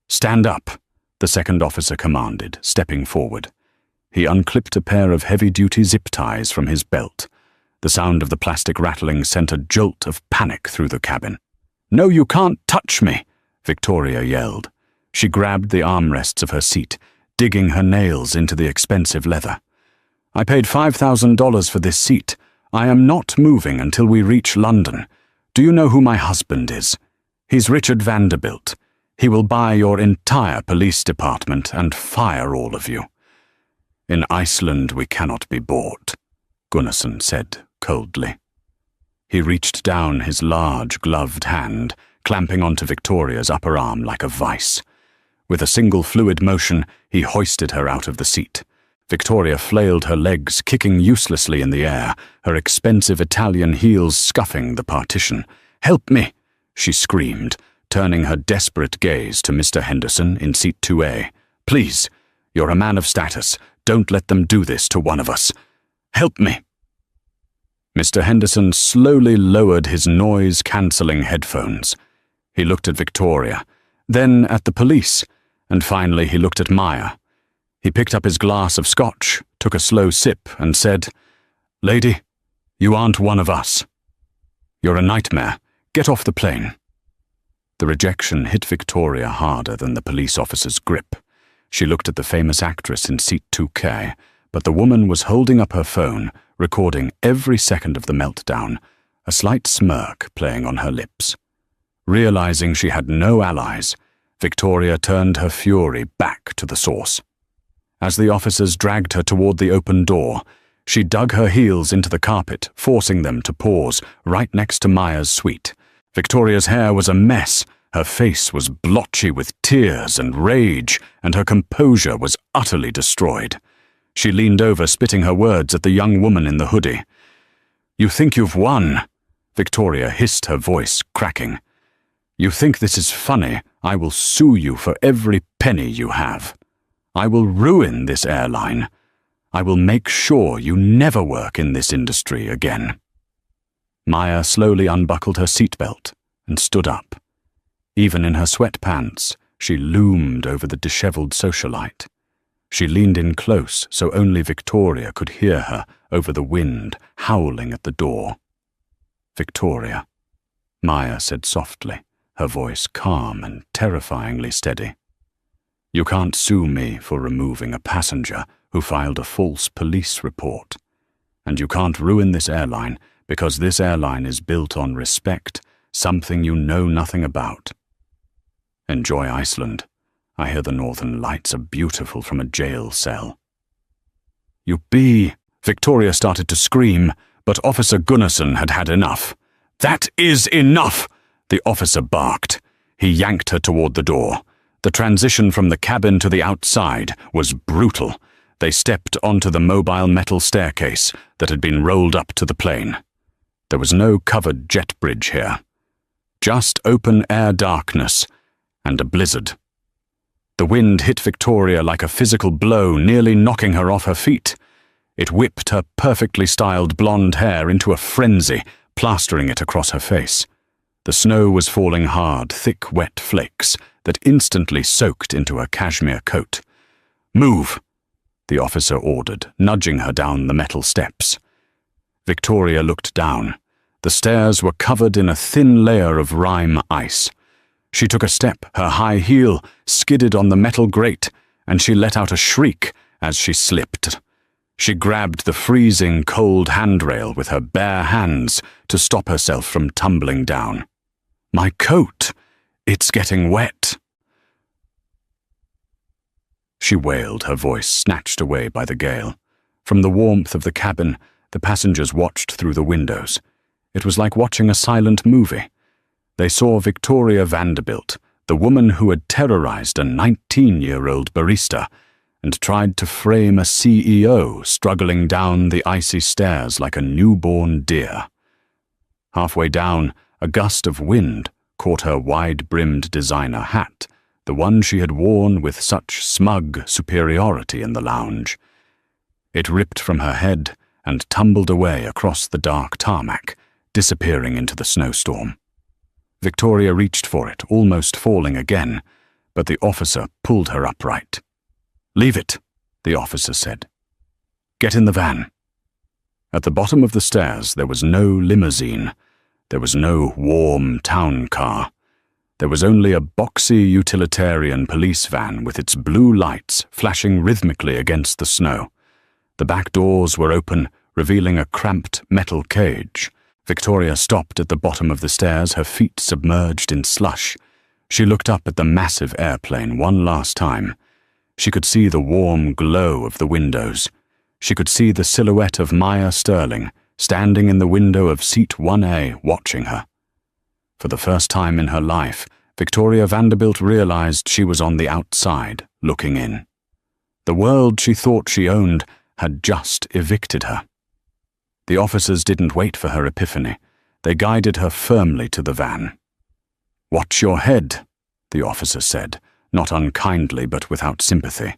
"Stand up," the second officer commanded, stepping forward. He unclipped a pair of heavy-duty zip ties from his belt. The sound of the plastic rattling sent a jolt of panic through the cabin. "No, you can't touch me," Victoria yelled. She grabbed the armrests of her seat, digging her nails into the expensive leather. "I paid $5,000 for this seat. I am not moving until we reach London. Do you know who my husband is? He's Richard Vanderbilt. He will buy your entire police department and fire all of you." "In Iceland we cannot be bought," Gunnarsson said coldly. He reached down his large, gloved hand, clamping onto Victoria's upper arm like a vice. With a single fluid motion, he hoisted her out of the seat. Victoria flailed her legs, kicking uselessly in the air, her expensive Italian heels scuffing the partition. "Help me!" she screamed, turning her desperate gaze to Mr. Henderson in seat 2A. "Please, you're a man of status. Don't let them do this to one of us. Help me!" Mr. Henderson slowly lowered his noise-cancelling headphones. He looked at Victoria, then at the police, and finally he looked at Maya. He picked up his glass of scotch, took a slow sip, and said, "Lady, you aren't one of us. You're a nightmare. Get off the plane." The rejection hit Victoria harder than the police officer's grip. She looked at the famous actress in seat 2K, but the woman was holding up her phone, recording every second of the meltdown, a slight smirk playing on her lips. Realizing she had no allies, Victoria turned her fury back to the source. As the officers dragged her toward the open door, she dug her heels into the carpet, forcing them to pause right next to Maya's suite. Victoria's hair was a mess, her face was blotchy with tears and rage, and her composure was utterly destroyed. She leaned over, spitting her words at the young woman in the hoodie. "You think you've won?" Victoria hissed, her voice cracking. "You think this is funny? I will sue you for every penny you have. I will ruin this airline. I will make sure you never work in this industry again." Maya slowly unbuckled her seatbelt and stood up. Even in her sweatpants, she loomed over the disheveled socialite. She leaned in close so only Victoria could hear her over the wind howling at the door. "Victoria," Maya said softly, her voice calm and terrifyingly steady. "You can't sue me for removing a passenger who filed a false police report. And you can't ruin this airline because this airline is built on respect, something you know nothing about. Enjoy Iceland. I hear the northern lights are beautiful from a jail cell." Victoria started to scream, but Officer Gunnarsson had had enough. "That is enough!" the officer barked. He yanked her toward the door. The transition from the cabin to the outside was brutal. They stepped onto the mobile metal staircase that had been rolled up to the plane. There was no covered jet bridge here. Just open-air darkness and a blizzard. The wind hit Victoria like a physical blow, nearly knocking her off her feet. It whipped her perfectly styled blonde hair into a frenzy, plastering it across her face. The snow was falling hard, thick, wet flakes that instantly soaked into her cashmere coat. "Move," the officer ordered, nudging her down the metal steps. Victoria looked down. The stairs were covered in a thin layer of rime ice. She took a step, her high heel skidded on the metal grate, and she let out a shriek as she slipped. She grabbed the freezing cold handrail with her bare hands to stop herself from tumbling down. "My coat! It's getting wet!" She wailed, her voice snatched away by the gale. From the warmth of the cabin, the passengers watched through the windows. It was like watching a silent movie. They saw Victoria Vanderbilt, the woman who had terrorized a 19-year-old barista and tried to frame a CEO struggling down the icy stairs like a newborn deer. Halfway down, a gust of wind caught her wide-brimmed designer hat, the one she had worn with such smug superiority in the lounge. It ripped from her head and tumbled away across the dark tarmac, disappearing into the snowstorm. Victoria reached for it, almost falling again, but the officer pulled her upright. "Leave it," the officer said. "Get in the van." At the bottom of the stairs there was no limousine. There was no warm town car. There was only a boxy utilitarian police van with its blue lights flashing rhythmically against the snow. The back doors were open, revealing a cramped metal cage. Victoria stopped at the bottom of the stairs, her feet submerged in slush. She looked up at the massive airplane one last time. She could see the warm glow of the windows. She could see the silhouette of Maya Sterling, standing in the window of seat 1A, watching her. For the first time in her life, Victoria Vanderbilt realized she was on the outside, looking in. The world she thought she owned had just evicted her. The officers didn't wait for her epiphany. They guided her firmly to the van. "Watch your head," the officer said, not unkindly but without sympathy.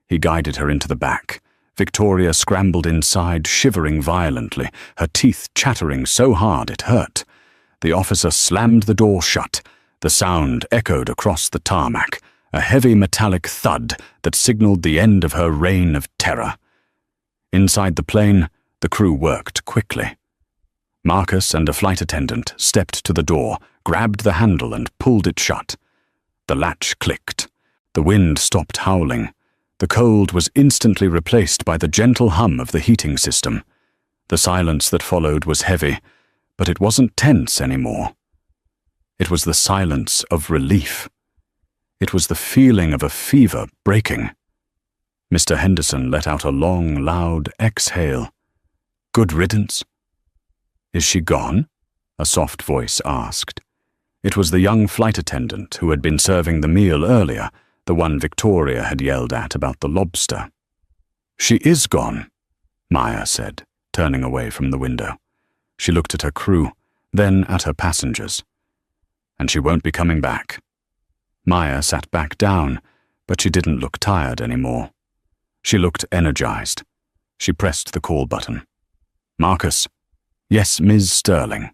He guided her into the back. Victoria scrambled inside, shivering violently, her teeth chattering so hard it hurt. The officer slammed the door shut. The sound echoed across the tarmac, a heavy metallic thud that signaled the end of her reign of terror. Inside the plane, the crew worked quickly. Marcus and a flight attendant stepped to the door, grabbed the handle and pulled it shut. The latch clicked. The wind stopped howling. The cold was instantly replaced by the gentle hum of the heating system. The silence that followed was heavy, but it wasn't tense anymore. It was the silence of relief. It was the feeling of a fever breaking. Mr. Henderson let out a long, loud exhale. "Good riddance." "Is she gone?" a soft voice asked. It was the young flight attendant who had been serving the meal earlier, the one Victoria had yelled at about the lobster. "She is gone," Maya said, turning away from the window. She looked at her crew, then at her passengers. "And she won't be coming back." Maya sat back down, but she didn't look tired anymore. She looked energized. She pressed the call button. "Marcus." "Yes, Ms. Sterling."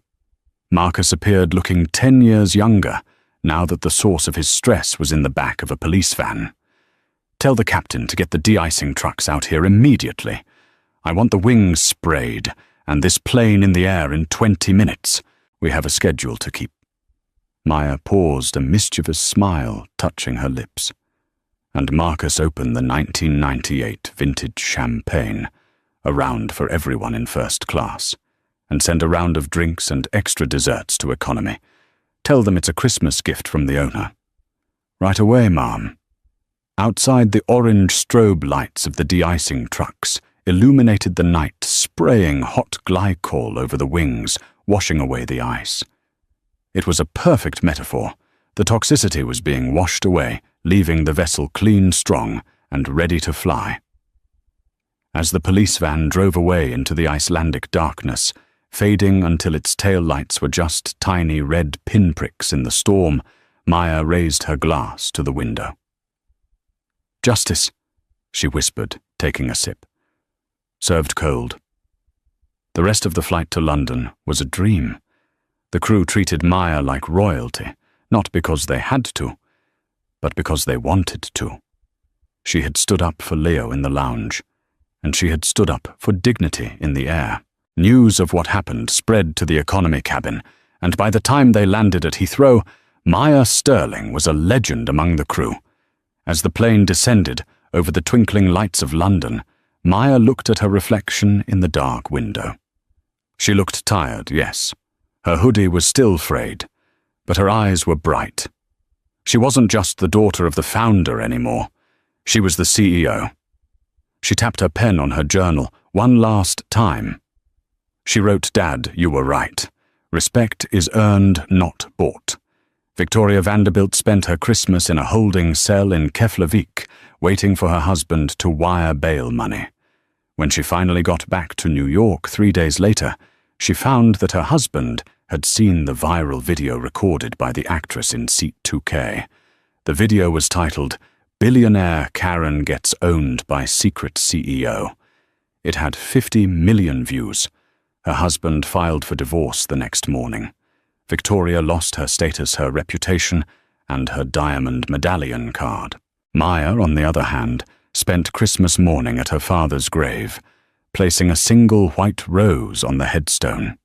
Marcus appeared looking 10 years younger, now that the source of his stress was in the back of a police van. "Tell the captain to get the de-icing trucks out here immediately. I want the wings sprayed, and this plane in the air in 20 minutes. We have a schedule to keep." Maya paused, a mischievous smile touching her lips. And Marcus opened the 1998 vintage champagne, a round for everyone in first class, and send a round of drinks and extra desserts to economy. "Tell them it's a Christmas gift from the owner." "Right away, ma'am." Outside, the orange strobe lights of the de-icing trucks illuminated the night, spraying hot glycol over the wings, washing away the ice. It was a perfect metaphor. The toxicity was being washed away, leaving the vessel clean, strong, and ready to fly. As the police van drove away into the Icelandic darkness, fading until its tail lights were just tiny red pinpricks in the storm, Maya raised her glass to the window. "Justice," she whispered, taking a sip. "Served cold." The rest of the flight to London was a dream. The crew treated Maya like royalty, not because they had to, but because they wanted to. She had stood up for Leo in the lounge, and she had stood up for dignity in the air. News of what happened spread to the economy cabin, and by the time they landed at Heathrow, Maya Sterling was a legend among the crew. As the plane descended over the twinkling lights of London, Maya looked at her reflection in the dark window. She looked tired, yes. Her hoodie was still frayed, but her eyes were bright. She wasn't just the daughter of the founder anymore. She was the CEO. She tapped her pen on her journal one last time. She wrote, "Dad, you were right. Respect is earned, not bought." Victoria Vanderbilt spent her Christmas in a holding cell in Keflavik, waiting for her husband to wire bail money. When she finally got back to New York 3 days later, she found that her husband had seen the viral video recorded by the actress in seat 2K. The video was titled, "Billionaire Karen Gets Owned by Secret CEO." It had 50 million views. Her husband filed for divorce the next morning. Victoria lost her status, her reputation, and her diamond medallion card. Maya, on the other hand, spent Christmas morning at her father's grave, placing a single white rose on the headstone.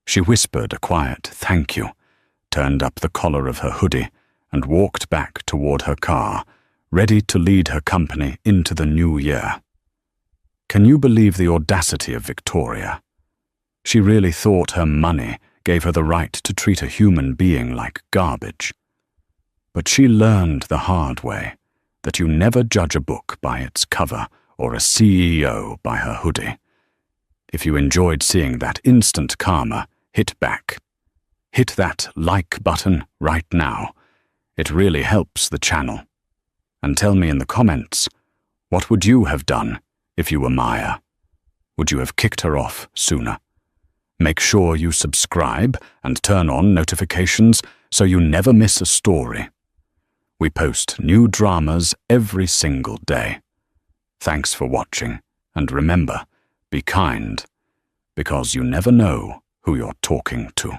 She whispered a quiet "thank you," turned up the collar of her hoodie, and walked back toward her car, ready to lead her company into the new year. Can you believe the audacity of Victoria? She really thought her money gave her the right to treat a human being like garbage. But she learned the hard way that you never judge a book by its cover or a CEO by her hoodie. If you enjoyed seeing that instant karma, hit back. Hit that like button right now. It really helps the channel. And tell me in the comments, what would you have done if you were Maya? Would you have kicked her off sooner? Make sure you subscribe and turn on notifications so you never miss a story. We post new dramas every single day. Thanks for watching, and remember, be kind, because you never know who you're talking to.